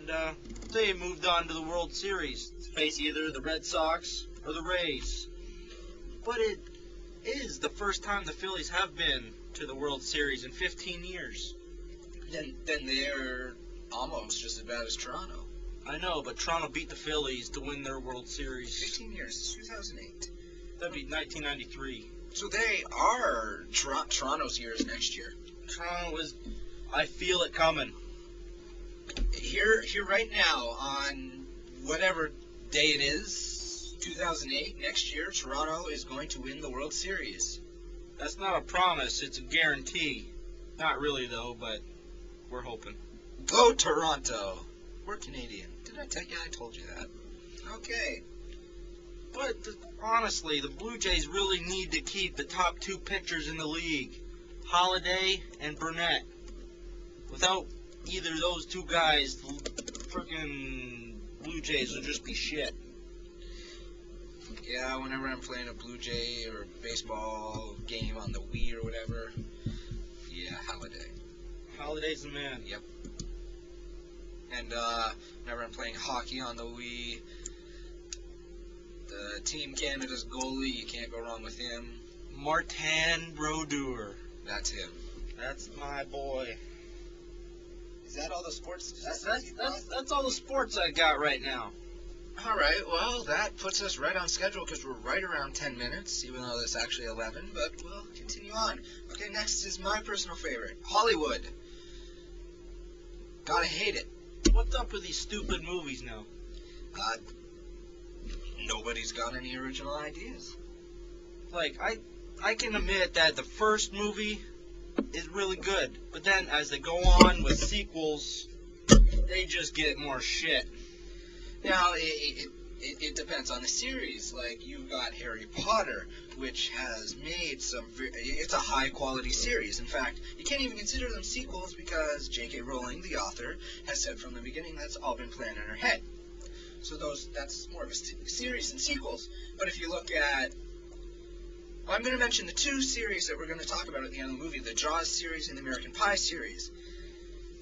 and they moved on to the World Series to face either the Red Sox or the Rays. But it is the first time the Phillies have been to the World Series in 15 years. Then they're almost just as bad as Toronto. I know, but Toronto beat the Phillies to win their World Series. 15 years, 2008. That'd be 1993. So they are Toronto's years next year. Toronto is, I feel it coming. Here right now, on whatever day it is, 2008, next year, Toronto is going to win the World Series. That's not a promise, it's a guarantee. Not really, though, but we're hoping. Go Toronto! We're Canadian. Did I tell you? I told you that. Okay. But honestly, the Blue Jays really need to keep the top two pitchers in the league, Holiday and Burnett. Without either of those two guys, the frickin' Blue Jays will just be shit. Yeah, whenever I'm playing a Blue Jay or baseball game on the Wii or whatever, yeah, Holiday. Holiday's the man. Yep. And whenever I'm playing hockey on the Wii, the Team Canada's goalie, you can't go wrong with him. Martin Brodeur. That's him. That's my boy. Is that all the sports? That's all the sports I got right now. All right, well, that puts us right on schedule because we're right around 10 minutes, even though it's actually 11, but we'll continue on. Okay, next is my personal favorite, Hollywood. Gotta hate it. What's up with these stupid movies now? Nobody's got any original ideas. Like, I can admit that the first movie is really good, but then as they go on with sequels, they just get more shit. Now, it depends on the series. Like, you've got Harry Potter, which has made some... It's a high-quality series. In fact, you can't even consider them sequels because J.K. Rowling, the author, has said from the beginning that's all been planned in her head. So that's more of a series than sequels. But if you look at... Well, I'm going to mention the two series that we're going to talk about at the end of the movie, the Jaws series and the American Pie series.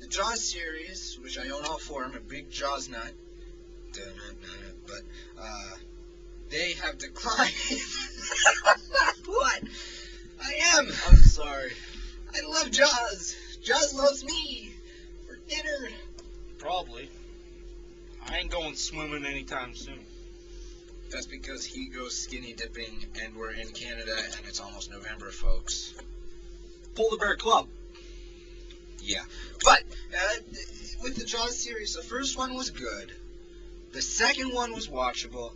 The Jaws series, which I own all four, I'm a big Jaws nut. But they have declined. What? I am. I'm sorry. I love Jaws. Jaws loves me for dinner. Probably. I ain't going swimming anytime soon. That's because he goes skinny dipping, and we're in Canada, and it's almost November, folks. Polar Bear Club. Yeah. But with the Jaws series, the first one was good. The second one was watchable.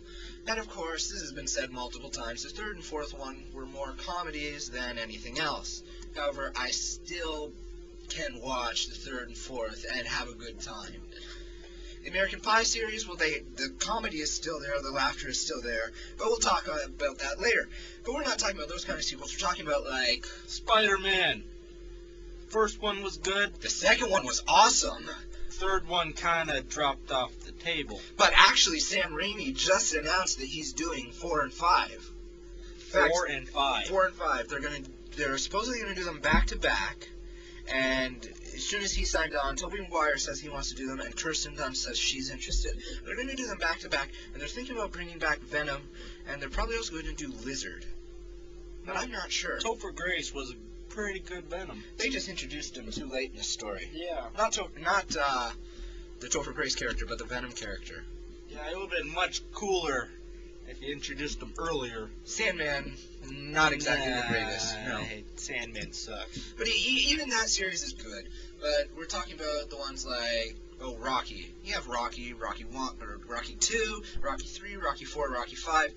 And, of course, this has been said multiple times, the third and fourth one were more comedies than anything else. However, I still can watch the third and fourth and have a good time. The American Pie series, well, the comedy is still there, the laughter is still there, but we'll talk about that later. But we're not talking about those kind of sequels. We're talking about, like... Spider-Man. First one was good. The second one was awesome. Third one kind of dropped off the table. But actually, Sam Raimi just announced that he's doing 4 and 5. 4 and 5. 4 and 5. They're supposedly going to do them back to back. And as soon as he signed on, Tobey Maguire says he wants to do them, and Kirsten Dunst says she's interested. They're going to do them back to back, and they're thinking about bringing back Venom, and they're probably also going to do Lizard. But I'm not sure. Topher Grace was a pretty good Venom. They just introduced him too late in the story. Yeah. Not the Topher Grace character, but the Venom character. Yeah, it would have been much cooler if you introduced him earlier. Sandman, not exactly the greatest. No. Sandman sucks. But even that series is good. But we're talking about the ones like, Rocky. You have Rocky 1, or Rocky 2, Rocky 3, Rocky 4, Rocky 5,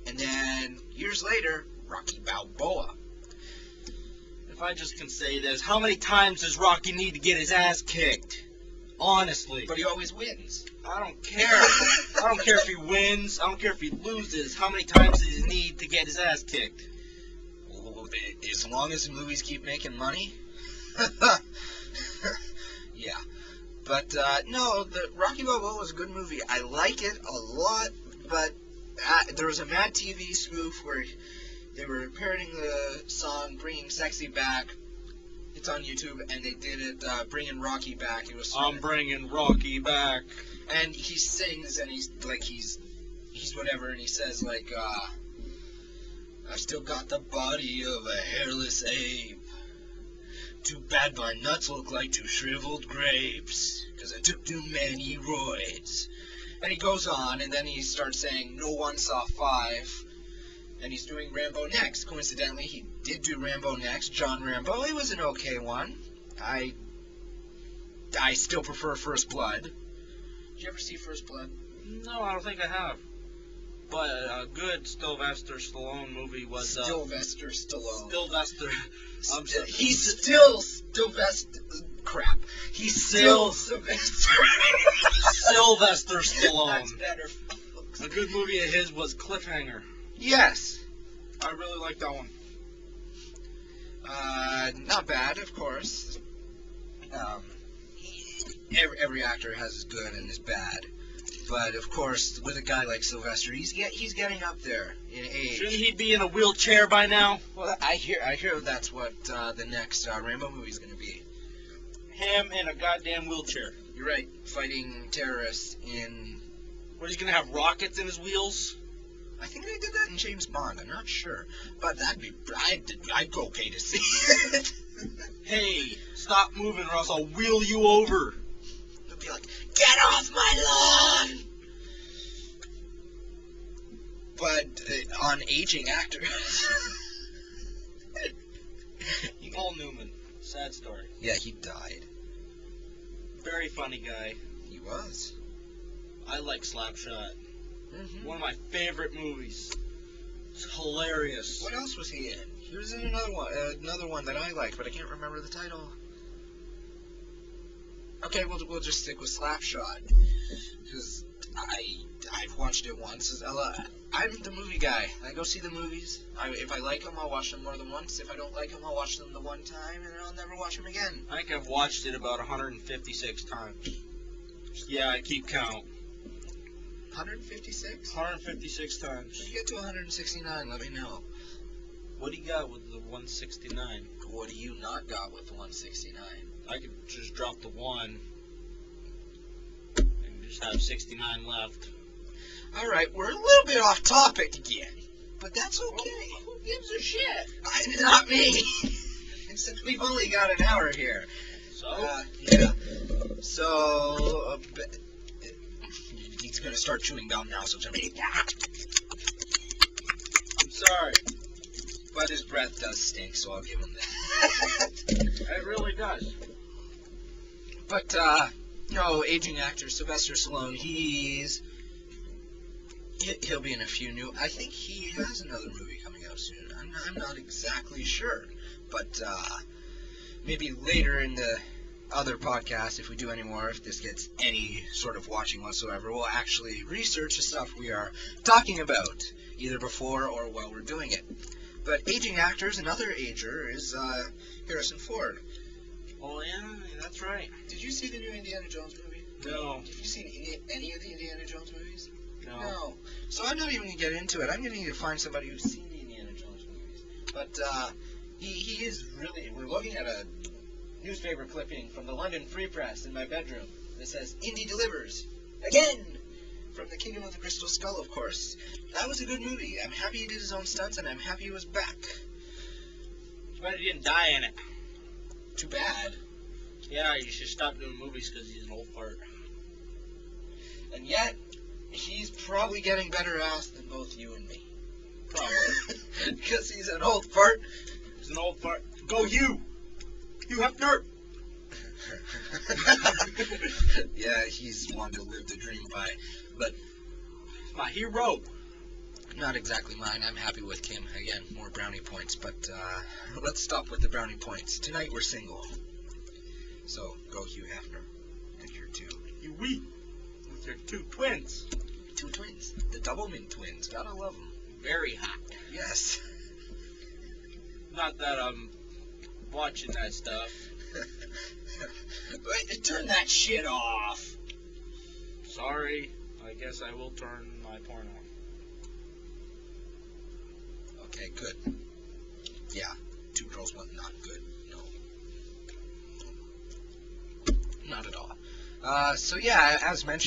and then years later, Rocky Balboa. If I just can say this, how many times does Rocky need to get his ass kicked? Honestly. But he always wins. I don't care. I don't care if he wins. I don't care if he loses. How many times does he need to get his ass kicked? Well, as long as the movies keep making money. Yeah. But, no, the Rocky Balboa was a good movie. I like it a lot, but there was a Mad TV spoof where they were parodying the song Bringing Sexy Back. It's on YouTube, and they did it bringing Rocky back. It was. I'm bringing Rocky back. And he sings, and he's whatever, and he says like, "I still got the body of a hairless ape. Too bad my nuts look like two shriveled grapes, 'cause I took too many roids." And he goes on, and then he starts saying, "No one saw 5." And he's doing Rambo next. Coincidentally, he did do Rambo next. John Rambo. It was an okay one. I still prefer First Blood. Did you ever see First Blood? No, I don't think I have. But a good Sylvester Stallone movie was... Sylvester Stallone. Sylvester... He's still Sylvester... Crap. He's still Sylvester. Sylvester Stallone. That's better, folks. A good movie of his was Cliffhanger. Yes. I really like that one. Not bad, of course. Every actor has his good and his bad. But, of course, with a guy like Sylvester, he's getting up there in age. Shouldn't he be in a wheelchair by now? Well, I hear that's what the next Rambo movie is going to be. Him in a goddamn wheelchair. You're right, fighting terrorists in... What, he's going to have rockets in his wheels? I think they did that in James Bond. I'm not sure, but I'd go okay to see it. Hey, stop moving or else I'll wheel you over. They'll be like, "Get off my lawn!" But on aging actors, Paul Newman, sad story. Yeah, he died. Very funny guy. He was. I like Slapshot. Mm-hmm. One of my favorite movies. It's hilarious. What else was he in? He was in another one that I liked, but I can't remember the title. Okay, we'll just stick with Slapshot, because I've watched it once. I'm the movie guy. I go see the movies. If I like them, I'll watch them more than once. If I don't like them, I'll watch them the one time, and then I'll never watch them again. I think I've watched it about 156 times. Yeah, I keep count. 156? 156 times. If you get to 169, let me know. What do you got with the 169? What do you not got with the 169? I could just drop the 1 and just have 69 left. Alright, we're a little bit off topic again, but that's okay. Who gives a shit? Not me. Since we've only got an hour here. So? Yeah. So, he's going to start chewing gum now, so it's going to be... I'm sorry. But his breath does stink, so I'll give him that. It really does. But, no, aging actor Sylvester Stallone, he'll be in a few new... I think he has another movie coming out soon. I'm not exactly sure. But, maybe later in the other podcast, if we do any more, if this gets any sort of watching whatsoever, we'll actually research the stuff we are talking about, either before or while we're doing it. But aging actors, another ager is Harrison Ford. Oh, yeah, that's right. Did you see the new Indiana Jones movie? No. Have you seen any of the Indiana Jones movies? No. So I'm not even going to get into it. I'm going to need to find somebody who's seen the Indiana Jones movies. But he is really... We're looking at a newspaper clipping from the London Free Press in my bedroom that says, "Indy delivers. Again!" From the Kingdom of the Crystal Skull, of course. That was a good movie. I'm happy he did his own stunts, and I'm happy he was back. Too bad he didn't die in it. Too bad. Yeah, you should stop doing movies because he's an old fart. And yet, he's probably getting better ass than both you and me. Probably. Because he's an old fart. He's an old fart. Go you! You have dirt! Yeah, he's one to live the dream by. But my hero. Not exactly mine. I'm happy with Kim. Again, more brownie points. But let's stop with the brownie points. Tonight we're single. So, go Hugh Hefner. And your two. You weep. With your 2 twins. 2 twins. The Doublemint twins. Gotta love them. Very hot. Yes. Not that I'm watching that stuff. Wait, turn that shit off. Sorry. I guess I will turn my porn off. Okay, good. Yeah, 2 girls, 1 not good. No. Not at all. So yeah, as mentioned.